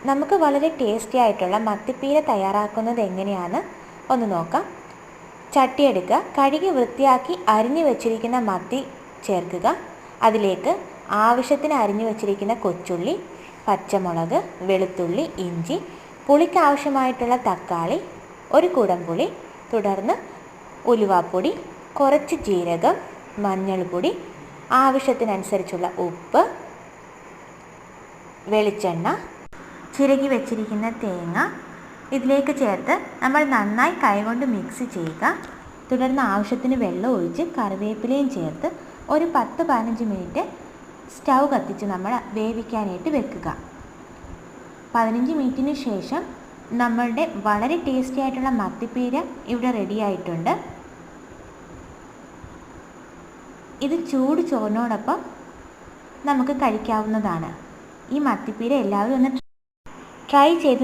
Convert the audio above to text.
നമുക്ക് വളരെ ടേസ്റ്റി ആയിട്ടുള്ള മത്തിപ്പീര തയ്യാറാക്കുന്നത് എങ്ങനെയാണ് ഒന്ന് നോക്കാം. ചട്ടി എടുക്കുക. കഴുകി വൃത്തിയാക്കി അരിഞ്ഞു വെച്ചിരിക്കുന്ന മത്തി ചേർക്കുക. അതിലേക്ക് ആവശ്യത്തിന് അരിഞ്ഞു വെച്ചിരിക്കുന്ന കൊച്ചുള്ളി, പച്ചമുളക്, വെളുത്തുള്ളി, ഇഞ്ചി, പുളിക്ക് ആവശ്യമായിട്ടുള്ള തക്കാളി, ഒരു കുടംപുളി, തുടർന്ന് ഉലുവാപ്പൊടി, കുറച്ച് ജീരകം, മഞ്ഞൾപ്പൊടി, ആവശ്യത്തിനനുസരിച്ചുള്ള ഉപ്പ്, വെളിച്ചെണ്ണ, ചിരകി വെച്ചിരിക്കുന്ന തേങ്ങ ഇതിലേക്ക് ചേർത്ത് നമ്മൾ നന്നായി കൈകൊണ്ട് മിക്സ് ചെയ്യുക. തുടർന്ന് ആവശ്യത്തിന് വെള്ളം ഒഴിച്ച് കറിവേപ്പിലയും ചേർത്ത് ഒരു 10-15 മിനിറ്റ് സ്റ്റൗ കത്തിച്ച് നമ്മൾ വേവിക്കാനായിട്ട് വെക്കുക. 15 മിനിറ്റിന് ശേഷം നമ്മളുടെ വളരെ ടേസ്റ്റി ആയിട്ടുള്ള മത്തിപ്പീര ഇവിടെ റെഡി ആയിട്ടുണ്ട്. ഇത് ചൂട് ചോറിനോടൊപ്പം നമുക്ക് കഴിക്കാവുന്നതാണ്. ഈ മത്തിപ്പീര എല്ലാവരും ഒന്ന് ട്രൈ ചെയ്ത്